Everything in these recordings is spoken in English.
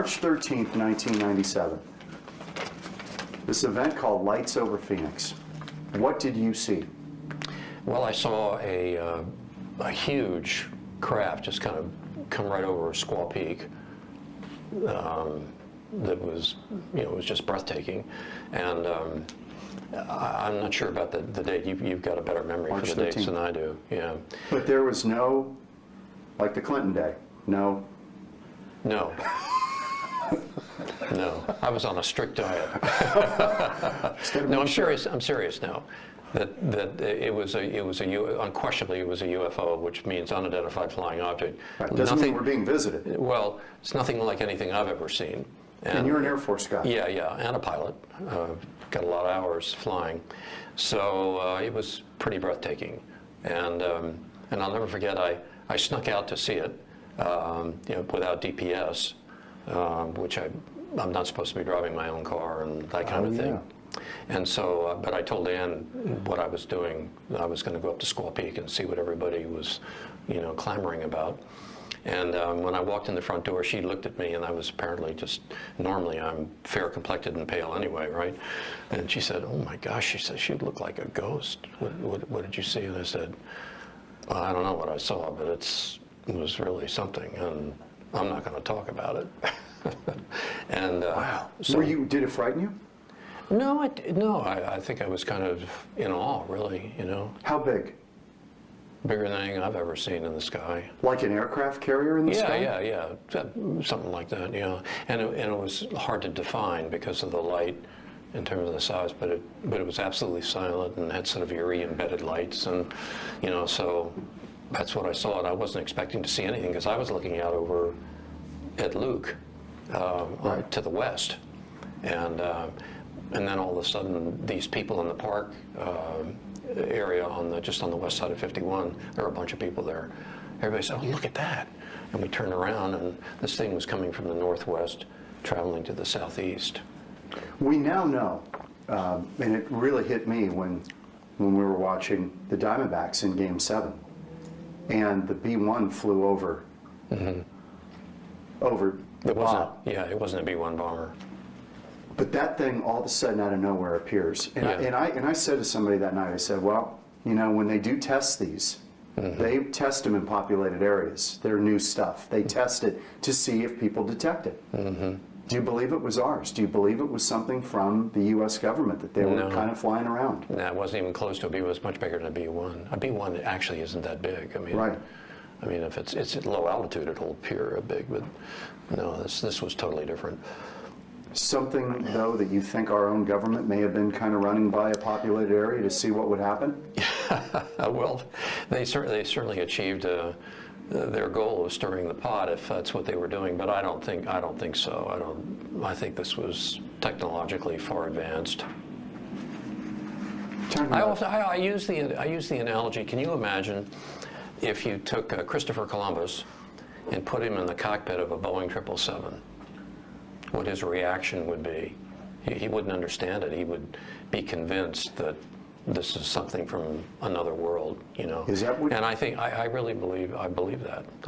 March 13th, 1997. This event called Lights Over Phoenix. What did you see? Well, I saw a huge craft just kind of come right over Squaw Peak. That was, it was just breathtaking. And I'm not sure about the date. You've got a better memory March for the 13th. dates than I do. Yeah. But there was no, like the Clinton day, no. No. No. I was on a strict diet. No, I'm serious. I'm serious now. That unquestionably it was a UFO, which means unidentified flying object. Right. Doesn't mean we're being visited. Well, it's nothing like anything I've ever seen. And you're an Air Force guy. Yeah, yeah, and a pilot. Got a lot of hours flying. So it was pretty breathtaking. And I'll never forget, I snuck out to see it, without DPS, which I'm not supposed to be driving my own car and that kind of thing. And so, but I told Ann what I was doing. I was going to go up to Squaw Peak and see what everybody was, clamoring about. And when I walked in the front door, she looked at me, and I was apparently just, normally I'm fair complected and pale anyway, right? And she said, "Oh my gosh," she said, "she looked like a ghost. What did you see?" And I said, "Well, I don't know what I saw, but it was really something, and I'm not going to talk about it." And wow. So, did it frighten you? No, I think I was kind of in awe, really, How big? Bigger than anything I've ever seen in the sky. Like an aircraft carrier in the sky? Yeah. Something like that, yeah. And it was hard to define because of the light in terms of the size, but it was absolutely silent and had sort of eerie embedded lights, and, so that's what I saw, and I wasn't expecting to see anything because I was looking out over at Luke right. to the west. And then all of a sudden, these people in the park area just on the west side of 51, there were a bunch of people there. Everybody said, "Oh, look at that!" And we turned around, and this thing was coming from the northwest, traveling to the southeast. We now know, and it really hit me when we were watching the Diamondbacks in Game 7, and the B-1 flew over. Over. It wasn't. Yeah, it wasn't a B-1 bomber. But that thing all of a sudden out of nowhere appears. And, I said to somebody that night, I said, well, when they do test these, they test them in populated areas. They're new stuff. They test it to see if people detect it. Do you believe it was ours? Do you believe it was something from the U.S. government that they were kind of flying around? No, it wasn't even close to a B. It was much bigger than a B-1. A B-1 actually isn't that big. I mean, right. I mean, if it's at low altitude, it'll appear big, but no, this was totally different. Something, though, that you think our own government may have been kind of running by a populated area to see what would happen? Well, they certainly achieved their goal of stirring the pot, if that's what they were doing. But I don't think so. I think this was technologically far advanced. I use the analogy. Can you imagine if you took Christopher Columbus and put him in the cockpit of a Boeing 777? What his reaction would be? He wouldn't understand it. He would be convinced that this is something from another world, Is that what? And I think I really believe that. I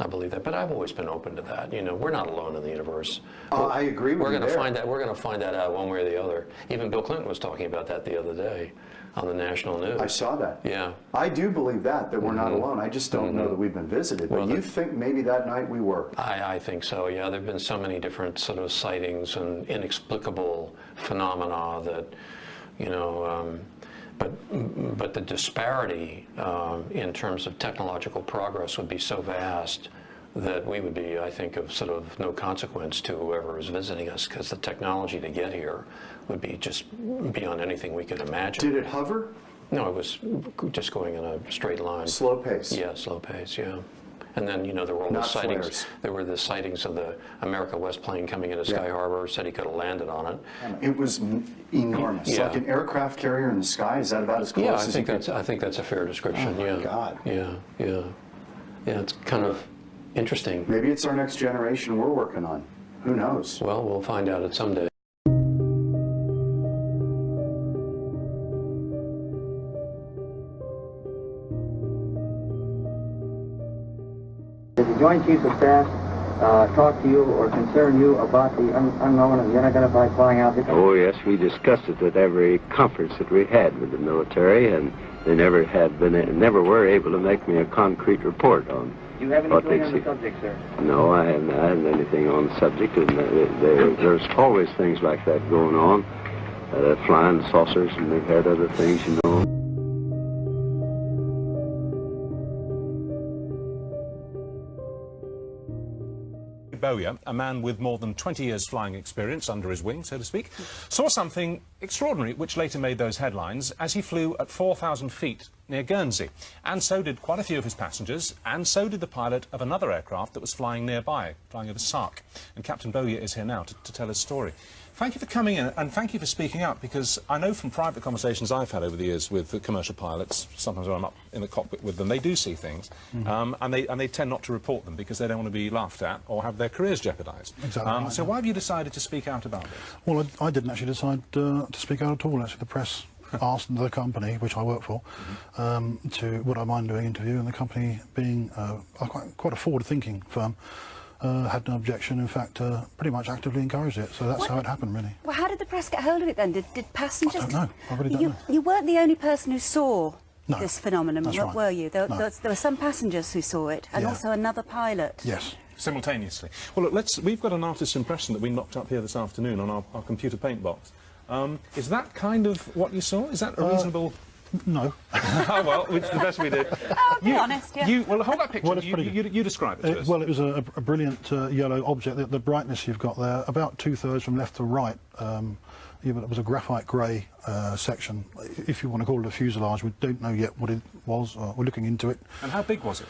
believe that. But I've always been open to that. We're not alone in the universe. I agree with you. We're going to find that. We're going to find that out one way or the other. Even Bill Clinton was talking about that the other day on the national news. I saw that. Yeah. I do believe that we're not alone. I just don't know that we've been visited. But you think maybe that night we were? I think so, yeah. There have been so many different sort of sightings and inexplicable phenomena that, but the disparity in terms of technological progress would be so vast that we would be, I think, of sort of no consequence to whoever is visiting us, because the technology to get here would be just beyond anything we could imagine. Did it hover? No, it was just going in a straight line. Slow pace? Yeah, slow pace, yeah. And then, there were all the sightings. Flares. There were the sightings of the America West plane coming into Sky Harbor, said he could have landed on it. It was enormous. Yeah. Like an aircraft carrier in the sky? Is that about as close as you could? I think that's a fair description, Oh, my God. Yeah, it's kind of interesting. Maybe it's our next generation we're working on. Who knows? Well, we'll find out it someday. The Joint Chiefs of Staff talk to you or concern you about the unknown and the unidentified flying object? Oh, yes, we discussed it at every conference that we had with the military, and they never were able to make me a concrete report on. Do you have anything on the subject, sir? No, I haven't anything on the subject, and there's always things like that going on, flying saucers, and they've had other things, you know. Bowyer, a man with more than 20 years flying experience under his wing, so to speak, saw something extraordinary which later made those headlines as he flew at 4,000 feet near Guernsey. And so did quite a few of his passengers, and so did the pilot of another aircraft that was flying nearby, flying over Sark. And Captain Bowyer is here now to tell his story. Thank you for coming in, and thank you for speaking up, because I know from private conversations I've had over the years with the commercial pilots, sometimes when I'm up in the cockpit with them, they do see things, and they tend not to report them because they don't want to be laughed at or have their careers jeopardised. Exactly right, so why have you decided to speak out about this? Well, I didn't actually decide to speak out at all. Actually, the press asked the company, which I work for, would I mind doing an interview, and the company, being quite a forward-thinking firm, had no objection. In fact, pretty much actively encouraged it. So that's how it happened, really. Well, how did the press get hold of it then? Did passengers? I don't know. I really don't know. You weren't the only person who saw No, this phenomenon, that's right. were you? There No. were some passengers who saw it, and Yeah. also another pilot. Yes. Simultaneously. Well, look, we've got an artist's impression that we knocked up here this afternoon on our computer paint box. Is that kind of what you saw? Is that a reasonable... No. Oh, well, which is the best we did. Oh, be honest, yeah. Well, hold that picture. Well, it's pretty you describe it to us. Well, it was a brilliant yellow object. The brightness you've got there, about 2/3 from left to right, it was a graphite grey section, if you want to call it a fuselage. We don't know yet what it was. We're looking into it. And how big was it?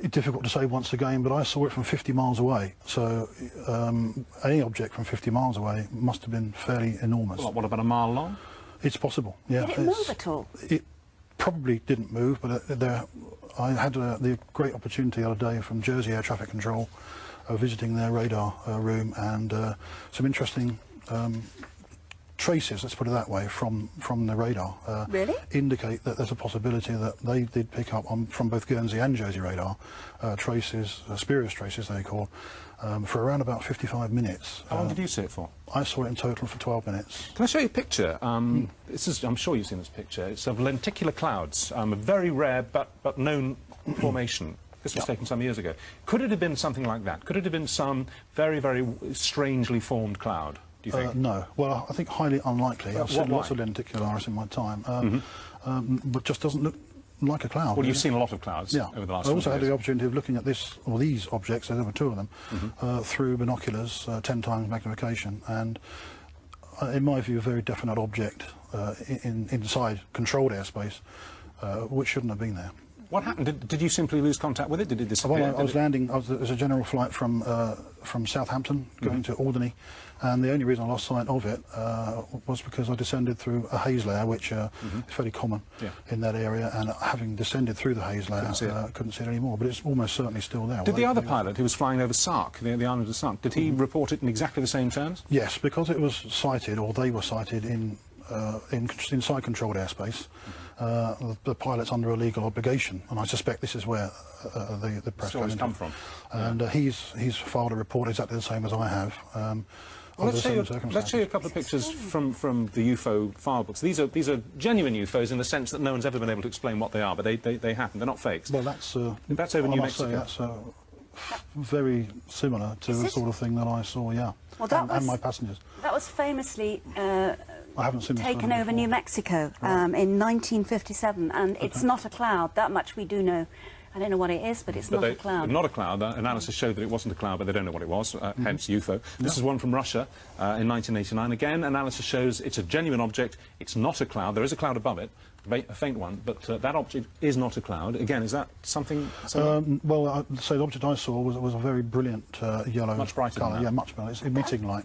It's difficult to say once again, but I saw it from 50 miles away. So any object from 50 miles away must have been fairly enormous. What, about a mile long? It's possible, yeah. Did it move at all? It probably didn't move, but I had the great opportunity the other day from Jersey Air Traffic Control visiting their radar room, and some interesting traces, let's put it that way, from the radar Really? indicate that there's a possibility that they did pick up from both Guernsey and Jersey radar traces, spurious traces they call, for around about 55 minutes. How long did you see it for? I saw it in total for 12 minutes. Can I show you a picture? This is, I'm sure you've seen this picture. It's of lenticular clouds, a very rare but known formation. This was taken some years ago. Could it have been something like that? Could it have been some very, very strangely formed cloud, do you think? No. Well, I think highly unlikely. I've seen lots of lenticularis in my time, but just doesn't look like a cloud. Well, you've seen a lot of clouds over the last I also 20 had years. the opportunity of looking at these objects, there were two of them, through binoculars, 10 times magnification, and in my view, a very definite object inside controlled airspace, which shouldn't have been there. What happened? Did you simply lose contact with it? Did it disappear? Well, I was landing. There was a general flight from Southampton going to Alderney, and the only reason I lost sight of it was because I descended through a haze layer, which is fairly common in that area. And having descended through the haze layer, couldn't see it anymore. But it's almost certainly still there. Did the other pilot who was flying over Sark, the island of Sark, did he report it in exactly the same terms? Yes, because it was sighted, or they were sighted inside controlled airspace. The pilot's under a legal obligation, and I suspect this is where the press Stories come from. And he's filed a report exactly the same as I have. Well, let's show you a couple of pictures from the UFO file books. These are genuine UFOs in the sense that no one's ever been able to explain what they are, but they happen. They're not fakes. Well, that's over New Mexico. That's very similar to the sort of thing that I saw, yeah. Well, and my passengers. That was famously I haven't seen taken over New Mexico in 1957, and it's not a cloud. That much we do know. I don't know what it is, but it's not a cloud. Not a cloud. Analysis showed that it wasn't a cloud, but they don't know what it was, hence UFO. This is one from Russia in 1989. Again, analysis shows it's a genuine object. It's not a cloud. There is a cloud above it, a faint one, but that object is not a cloud. Again, is that something... well, I'd say the object I saw was a very brilliant yellow much brighter colour. than that. Yeah, much brighter. It's emitting light.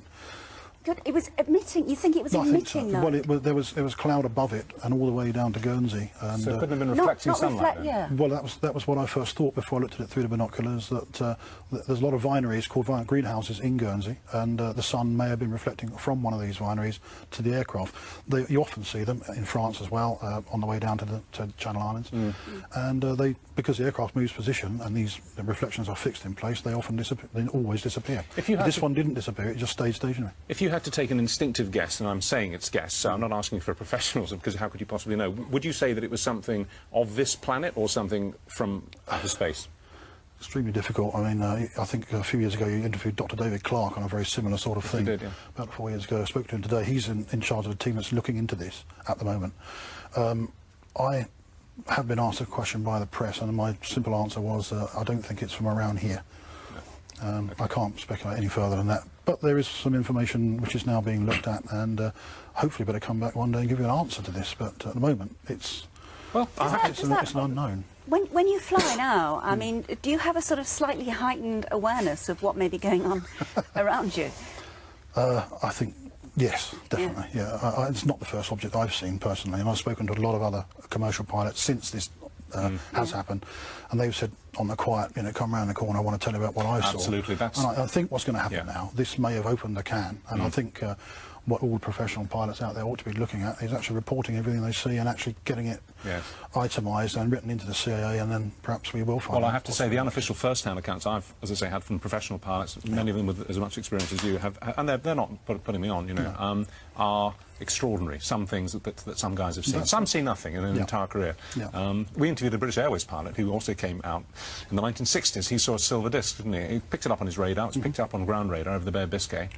Good. It was emitting. You think it was No, I think so. emitting light? Well, there was cloud above it and all the way down to Guernsey. And, So it couldn't have been reflecting sunlight then? Yeah. Well, that was what I first thought before I looked at it through the binoculars, that there's a lot of vineries called greenhouses in Guernsey, and the sun may have been reflecting from one of these vineries to the aircraft. You often see them in France as well, on the way down to the Channel Islands. And because the aircraft moves position and the reflections are fixed in place, they often disappear. They always disappear. This one didn't disappear, it just stayed stationary. If you had to take an instinctive guess, and I'm saying it's guess, so I'm not asking for professionals, because how could you possibly know? Would you say that it was something of this planet or something from outer space? Extremely difficult. I mean, I think a few years ago you interviewed Dr. David Clark on a very similar sort of thing. Did, yeah. About 4 years ago. I spoke to him today. He's in charge of a team that's looking into this at the moment. I have been asked a question by the press, and my simple answer was, I don't think it's from around here. I can't speculate any further than that. But there is some information which is now being looked at, and hopefully better come back one day and give you an answer to this. But at the moment, it's an unknown. When you fly now, I mean, do you have a sort of slightly heightened awareness of what may be going on around you? I think, yes, definitely. Yeah, it's not the first object I've seen personally, and I've spoken to a lot of other commercial pilots since this has happened, and they've said on the quiet, come round the corner, I want to tell you about what I saw. Absolutely, that's... And I think what's going to happen now, this may have opened the can, and I think what all professional pilots out there ought to be looking at is actually reporting everything they see and actually getting it itemised and written into the CAA, and then perhaps we will find out. Well, I have to say, the unofficial first-hand accounts I've, as I say, had from professional pilots, many of them with as much experience as you have, and they're not putting me on, are extraordinary. Some things that some guys have seen. Some see nothing in an entire career. We interviewed a British Airways pilot who also came out in the 1960s. He saw a silver disc, didn't he? He picked it up on his radar. It was picked up on ground radar over the Bay of Biscay.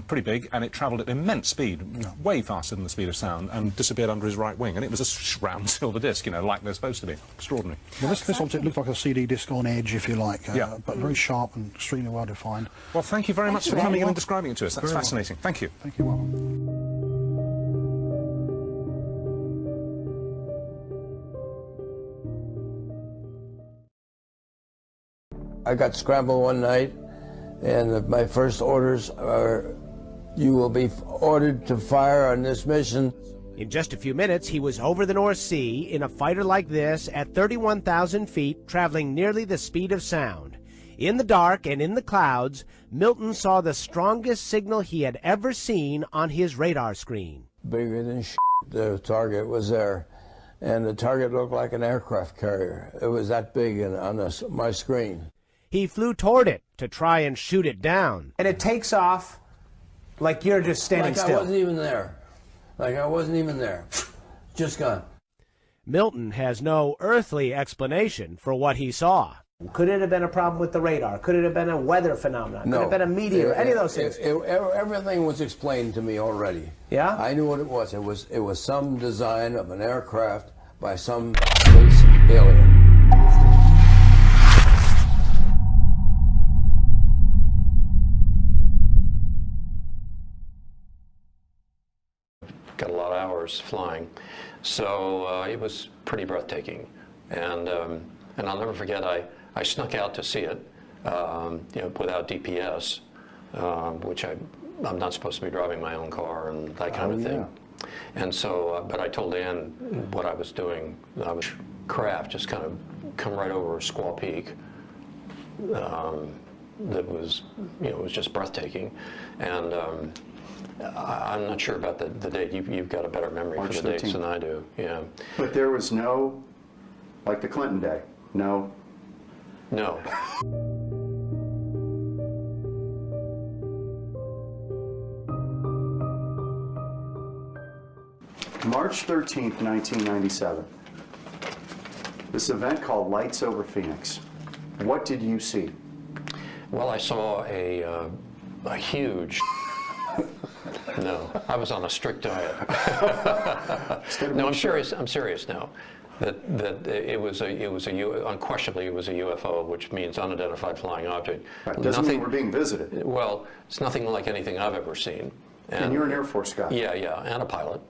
Pretty big, and it travelled at immense speed, way faster than the speed of sound, and disappeared under his right wing. And it was a round silver disc, like they're supposed to be. Extraordinary. Well, this object looked like a CD disc on edge, if you like, but very sharp and extremely well defined. Well, thank you very much for coming in and describing it to us. That's fascinating. Thank you. Thank you. Welcome. I got scrambled one night, and my first orders are, you will be ordered to fire on this mission. In just a few minutes, he was over the North Sea in a fighter like this at 31,000 feet, traveling nearly the speed of sound. In the dark and in the clouds, Milton saw the strongest signal he had ever seen on his radar screen. Bigger than the target was there, and the target looked like an aircraft carrier. It was that big on my screen. He flew toward it to try and shoot it down. And it takes off like you're just standing still. Like I wasn't even there. Like I wasn't even there. Just gone. Milton has no earthly explanation for what he saw. Could it have been a problem with the radar? Could it have been a weather phenomenon? No. Could it have been a meteor? Any of those things? Everything was explained to me already. Yeah? I knew what it was. It was some design of an aircraft by some space alien. Got a lot of hours flying, so it was pretty breathtaking, and I'll never forget. I snuck out to see it, without DPS, which I'm not supposed to be driving my own car and that kind of thing. And so, but I told Ann what I was doing. I was craft just kind of come right over Squaw Peak. That was, it was just breathtaking, and. I'm not sure about the date. You've got a better memory for the dates than I do. Yeah. But there was no, like the Clinton day, no. No. March 13th, 1997. This event called Lights Over Phoenix. What did you see? Well, I saw a huge. No, I was on a strict diet. No, I'm serious. I'm serious now. That unquestionably it was a UFO, which means unidentified flying object. Right. Doesn't mean we're being visited. Well, it's nothing like anything I've ever seen. And you're an Air Force guy. Yeah, and a pilot.